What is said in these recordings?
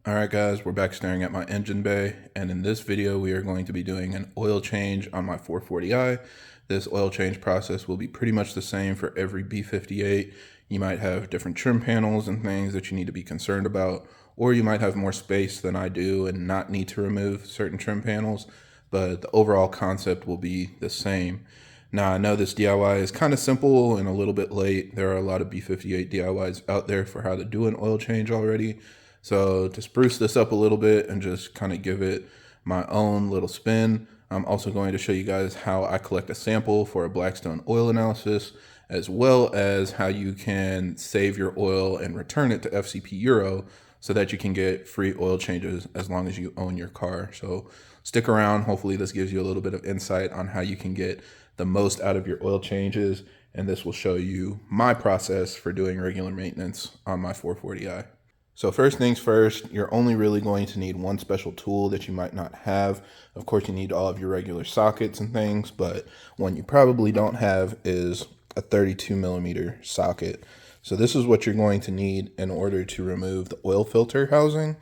Alright guys, we're back staring at my engine bay, and in this video we are going to be doing an oil change on my 440i. This oil change process will be pretty much the same for every B58. You might have different trim panels and things that you need to be concerned about, or you might have more space than I do and not need to remove certain trim panels, but the overall concept will be the same. Now I know this DIY is kind of simple and a little bit late. There are a lot of B58 DIYs out there for how to do an oil change already. So to spruce this up a little bit and just kind of give it my own little spin, I'm also going to show you guys how I collect a sample for a Blackstone oil analysis, as well as how you can save your oil and return it to FCP Euro so that you can get free oil changes as long as you own your car. So stick around. Hopefully this gives you a little bit of insight on how you can get the most out of your oil changes, and this will show you my process for doing regular maintenance on my 440i. So first things first, you're only really going to need one special tool that you might not have. Of course, you need all of your regular sockets and things, but one you probably don't have is a 32 millimeter socket. So this is what you're going to need in order to remove the oil filter housing.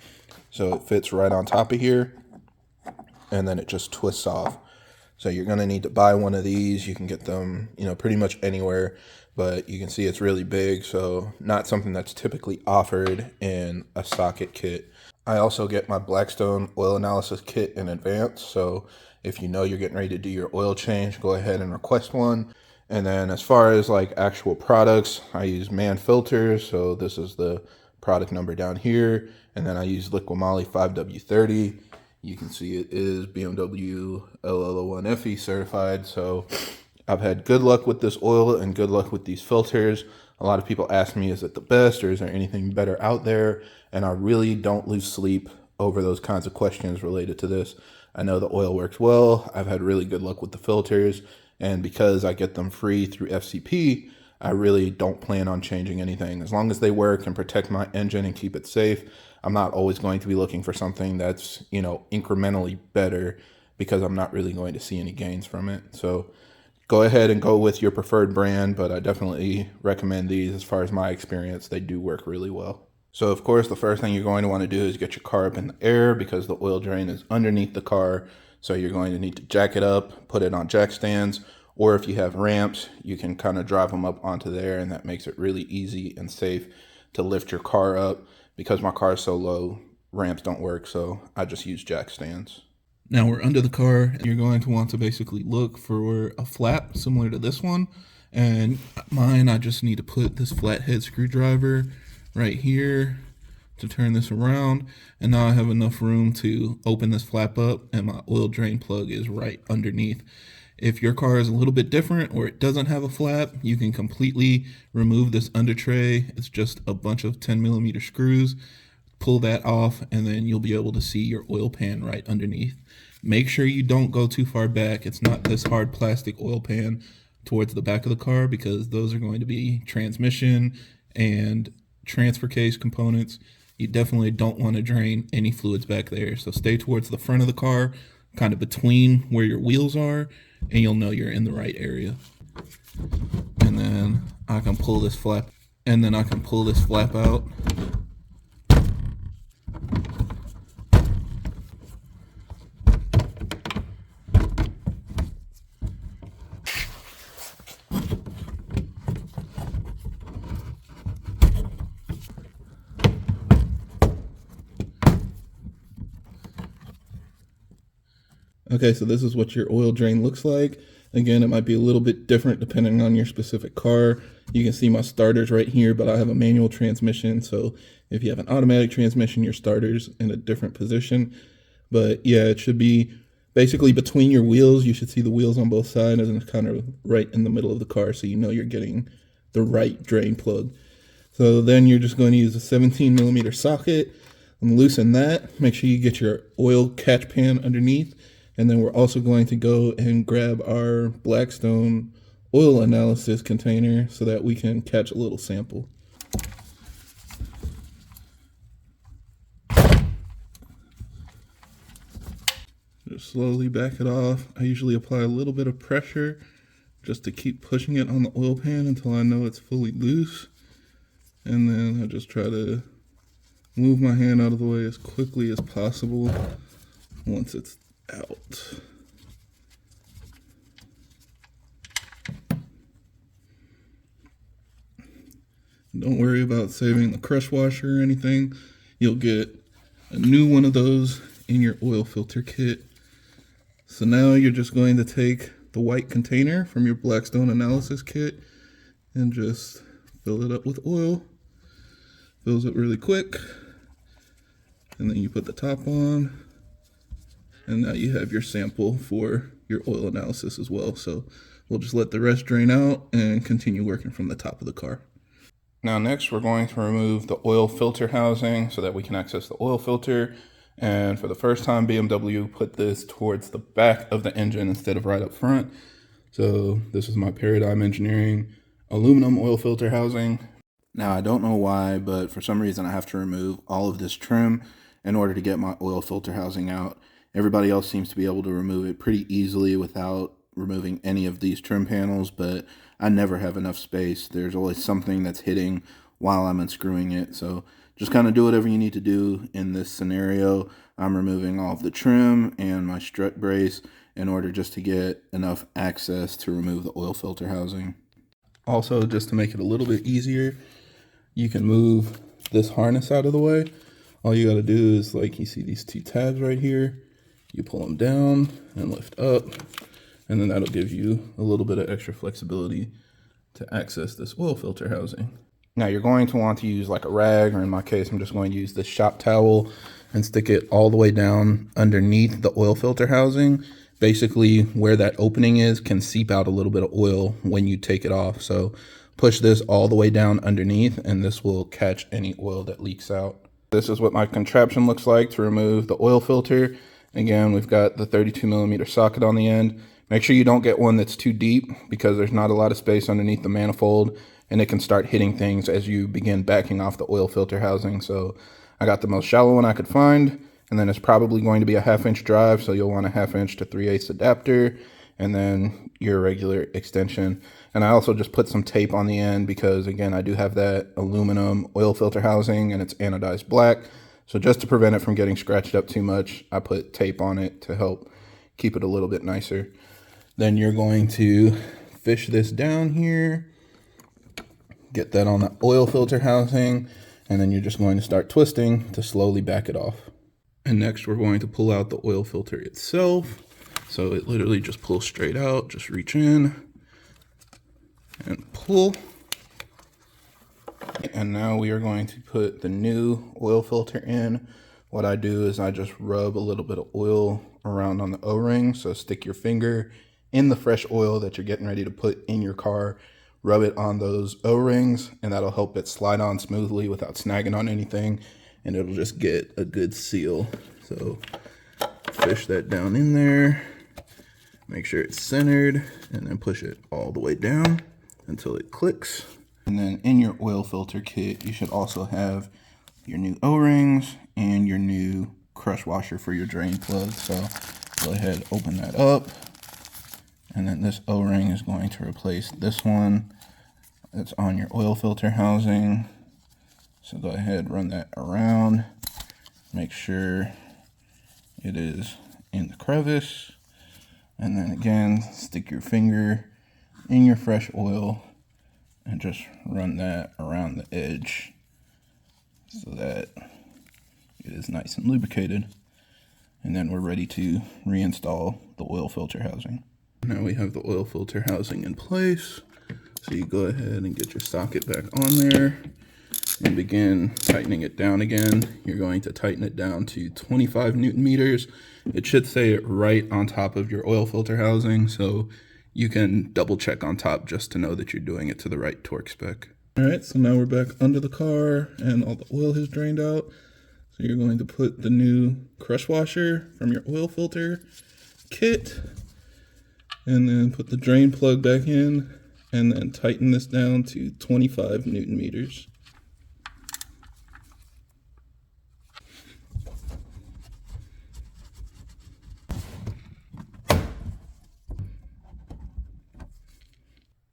So it fits right on top of here, and then it just twists off. So you're going to need to buy one of these. You can get them, pretty much anywhere, but you can see it's really big, so not something that's typically offered in a socket kit. I also get my Blackstone oil analysis kit in advance, so if you know you're getting ready to do your oil change, go ahead and request one. And then as far as like actual products, I use Man filters, so this is the product number down here, and then I use Liquimoly 5W30. You can see it is BMW LL01FE certified, so I've had good luck with this oil and good luck with these filters. A lot of people ask me, is it the best or is there anything better out there? And I really don't lose sleep over those kinds of questions related to this. I know the oil works well. I've had really good luck with the filters, and because I get them free through FCP, I really don't plan on changing anything. As long as they work and protect my engine and keep it safe, I'm not always going to be looking for something that's, incrementally better, because I'm not really going to see any gains from it. So go ahead and go with your preferred brand, but I definitely recommend these. As far as my experience, they do work really well. So of course, the first thing you're going to want to do is get your car up in the air, because the oil drain is underneath the car. So you're going to need to jack it up, put it on jack stands, or if you have ramps, you can kind of drive them up onto there, and that makes it really easy and safe to lift your car up. Because my car is so low, ramps don't work, so I just use jack stands. Now we're under the car, and you're going to want to basically look for a flap similar to this one. And mine, I just need to put this flathead screwdriver right here to turn this around. And now I have enough room to open this flap up, and my oil drain plug is right underneath. If your car is a little bit different or it doesn't have a flap, you can completely remove this under tray. It's just a bunch of 10 millimeter screws. Pull that off, and then you'll be able to see your oil pan right underneath. Make sure you don't go too far back. It's not this hard plastic oil pan towards the back of the car, because those are going to be transmission and transfer case components. You definitely don't want to drain any fluids back there. So stay towards the front of the car, kind of between where your wheels are, and you'll know you're in the right area. And then I can pull this flap, out. Okay, so this is what your oil drain looks like. Again, it might be a little bit different depending on your specific car. You can see my starters right here, but I have a manual transmission. So if you have an automatic transmission, your starter's in a different position. But yeah, it should be basically between your wheels. You should see the wheels on both sides, and it's kind of right in the middle of the car, so you know you're getting the right drain plug. So then you're just going to use a 17 millimeter socket and loosen that. Make sure you get your oil catch pan underneath. And then we're also going to go and grab our Blackstone oil analysis container so that we can catch a little sample. Just slowly back it off. I usually apply a little bit of pressure just to keep pushing it on the oil pan until I know it's fully loose. And then I just try to move my hand out of the way as quickly as possible once it's out. Don't worry about saving the crush washer or anything. You'll get a new one of those in your oil filter kit. So now you're just going to take the white container from your Blackstone analysis kit and just fill it up with oil. Fills it really quick. And then you put the top on. And now you have your sample for your oil analysis as well. So we'll just let the rest drain out and continue working from the top of the car. Now next we're going to remove the oil filter housing so that we can access the oil filter. And for the first time, BMW put this towards the back of the engine instead of right up front. So this is my Paradigm Engineering aluminum oil filter housing. Now I don't know why, but for some reason I have to remove all of this trim in order to get my oil filter housing out. Everybody else seems to be able to remove it pretty easily without removing any of these trim panels, but I never have enough space. There's always something that's hitting while I'm unscrewing it. So just kind of do whatever you need to do in this scenario. I'm removing all of the trim and my strut brace in order just to get enough access to remove the oil filter housing. Also, just to make it a little bit easier, you can move this harness out of the way. All you got to do is, like, you see these two tabs right here. You pull them down and lift up, and then that'll give you a little bit of extra flexibility to access this oil filter housing. Now you're going to want to use like a rag, or in my case, I'm just going to use this shop towel and stick it all the way down underneath the oil filter housing. Basically where that opening is can seep out a little bit of oil when you take it off. So push this all the way down underneath and this will catch any oil that leaks out. This is what my contraption looks like to remove the oil filter. Again, we've got the 32mm socket on the end. Make sure you don't get one that's too deep because there's not a lot of space underneath the manifold and it can start hitting things as you begin backing off the oil filter housing. So I got the most shallow one I could find, and then it's probably going to be a 1/2 inch drive. So you'll want a 1/2 inch to 3/8 adapter and then your regular extension. And I also just put some tape on the end because, again, I do have that aluminum oil filter housing and it's anodized black. So just to prevent it from getting scratched up too much, I put tape on it to help keep it a little bit nicer. Then you're going to fish this down here, get that on the oil filter housing, and then you're just going to start twisting to slowly back it off. And next we're going to pull out the oil filter itself. So it literally just pulls straight out, just reach in and pull. And now we are going to put the new oil filter in. What I do is I just rub a little bit of oil around on the O-ring. So stick your finger in the fresh oil that you're getting ready to put in your car, rub it on those O-rings, and that'll help it slide on smoothly without snagging on anything, and it'll just get a good seal. So fish that down in there, make sure it's centered, and then push it all the way down until it clicks. And then in your oil filter kit, you should also have your new O-rings and your new crush washer for your drain plug. So go ahead, open that up. And then this O-ring is going to replace this one that's on your oil filter housing. So go ahead, run that around. Make sure it is in the crevice. And then again, stick your finger in your fresh oil and just run that around the edge so that it is nice and lubricated. And then we're ready to reinstall the oil filter housing. Now we have the oil filter housing in place. So you go ahead and get your socket back on there and begin tightening it down again. You're going to tighten it down to 25 Newton meters. It should say it right on top of your oil filter housing, so you can double check on top just to know that you're doing it to the right torque spec. All right, so now we're back under the car and all the oil has drained out. So you're going to put the new crush washer from your oil filter kit and then put the drain plug back in and then tighten this down to 25 Newton meters.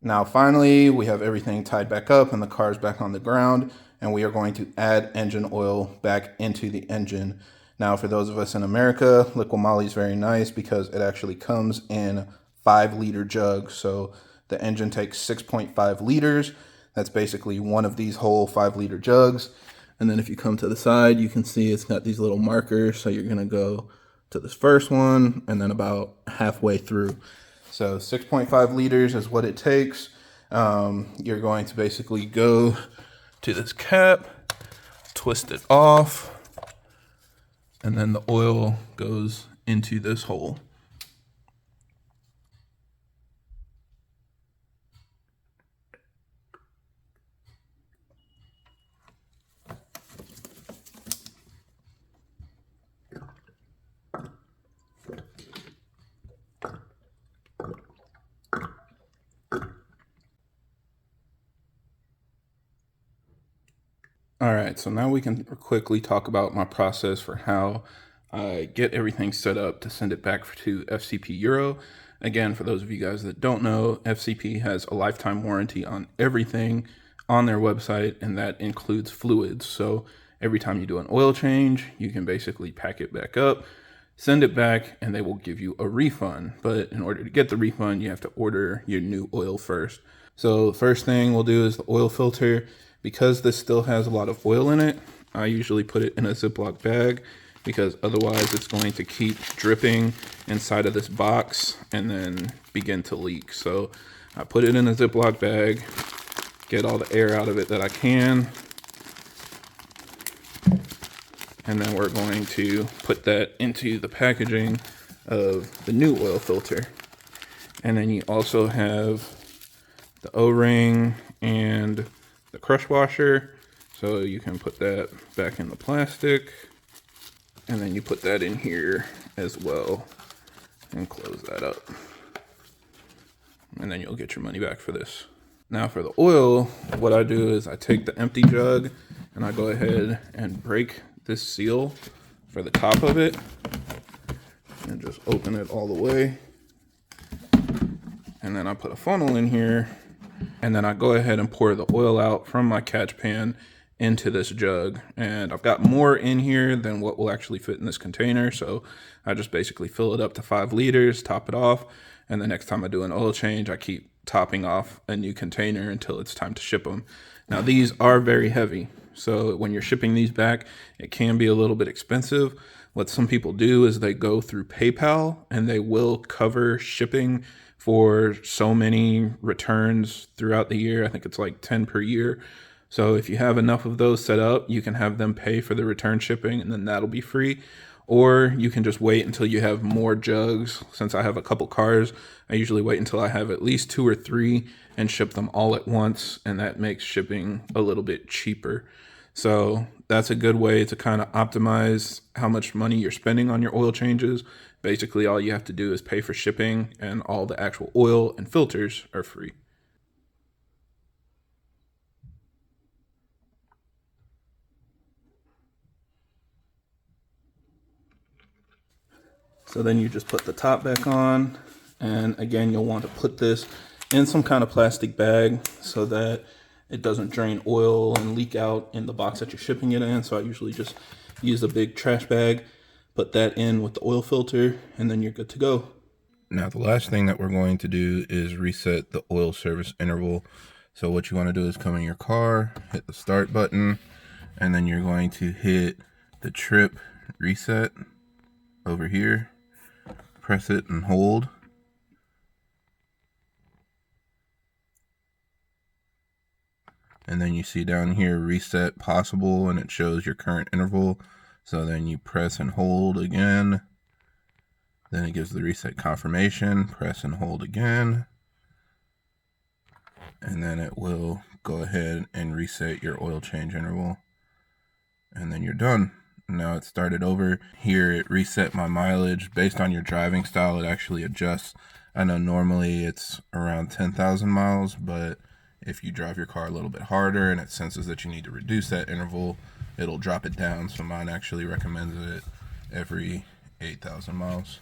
Now finally, we have everything tied back up and the car's back on the ground, and we are going to add engine oil back into the engine. Now for those of us in America, Liqui Moly is very nice because it actually comes in 5-liter jugs. So the engine takes 6.5 liters. That's basically one of these whole 5-liter jugs. And then if you come to the side, you can see it's got these little markers. So you're gonna go to this first one and then about halfway through. So 6.5 liters is what it takes. You're going to basically go to this cap, twist it off, and then the oil goes into this hole. All right, so now we can quickly talk about my process for how I get everything set up to send it back to FCP Euro. Again, for those of you guys that don't know, FCP has a lifetime warranty on everything on their website, and that includes fluids. So every time you do an oil change, you can basically pack it back up, send it back, and they will give you a refund. But in order to get the refund, you have to order your new oil first. So the first thing we'll do is the oil filter. Because this still has a lot of oil in it, I usually put it in a Ziploc bag because otherwise it's going to keep dripping inside of this box and then begin to leak. So I put it in a Ziploc bag, get all the air out of it that I can, and then we're going to put that into the packaging of the new oil filter. And then you also have the O-ring and the crush washer, so you can put that back in the plastic, and then you put that in here as well and close that up, and then you'll get your money back for this. Now for the oil, what I do is I take the empty jug and I go ahead and break this seal for the top of it and just open it all the way, and then I put a funnel in here. And then I go ahead and pour the oil out from my catch pan into this jug. And I've got more in here than what will actually fit in this container. So I just basically fill it up to 5 liters, top it off. And the next time I do an oil change, I keep topping off a new container until it's time to ship them. Now these are very heavy. So when you're shipping these back, it can be a little bit expensive. What some people do is they go through PayPal and they will cover shipping for so many returns throughout the year. I think it's like 10 per year. So if you have enough of those set up, you can have them pay for the return shipping and then that'll be free. Or you can just wait until you have more jugs. Since I have a couple cars, I usually wait until I have at least 2 or 3 and ship them all at once. And that makes shipping a little bit cheaper. So that's a good way to kind of optimize how much money you're spending on your oil changes. Basically, all you have to do is pay for shipping and all the actual oil and filters are free. So then you just put the top back on, and again, you'll want to put this in some kind of plastic bag so that it doesn't drain oil and leak out in the box that you're shipping it in. So I usually just use a big trash bag, put that in with the oil filter, and then you're good to go. Now the last thing that we're going to do is reset the oil service interval. So what you want to do is come in your car, hit the start button, and then you're going to hit the trip reset over here. Press it and hold. And then you see down here reset possible, and it shows your current interval. So then you press and hold again. Then it gives the reset confirmation. Press and hold again. And then it will go ahead and reset your oil change interval. And then you're done. Now it started over. Here it reset my mileage. Based on your driving style, it actually adjusts. I know normally it's around 10,000 miles, but if you drive your car a little bit harder and it senses that you need to reduce that interval, it'll drop it down. So mine actually recommends it every 8,000 miles.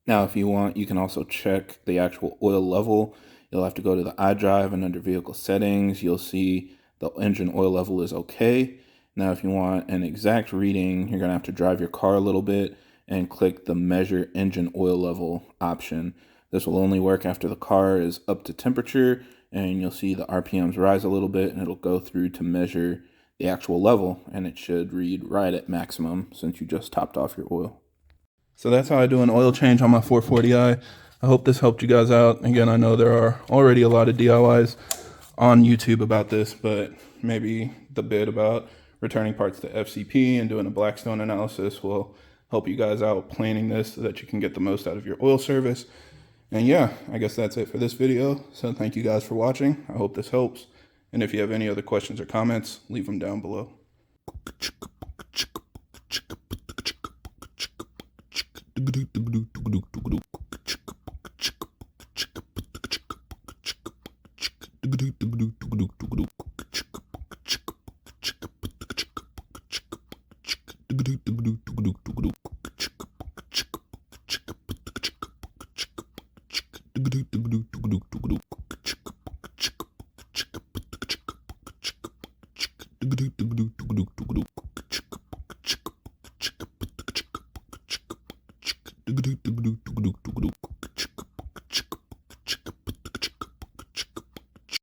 Now, if you want, you can also check the actual oil level. You'll have to go to the iDrive, and under vehicle settings, you'll see the engine oil level is okay. Now, if you want an exact reading, you're gonna have to drive your car a little bit and click the measure engine oil level option. This will only work after the car is up to temperature, and you'll see the RPMs rise a little bit, and it'll go through to measure the actual level, and it should read right at maximum since you just topped off your oil. So that's how I do an oil change on my 440i. I hope this helped you guys out. Again, I know there are already a lot of DIYs on YouTube about this, but maybe the bit about returning parts to FCP and doing a Blackstone analysis will help you guys out planning this so that you can get the most out of your oil service. And yeah, I guess that's it for this video. So thank you guys for watching. I hope this helps. And if you have any other questions or comments, leave them down below.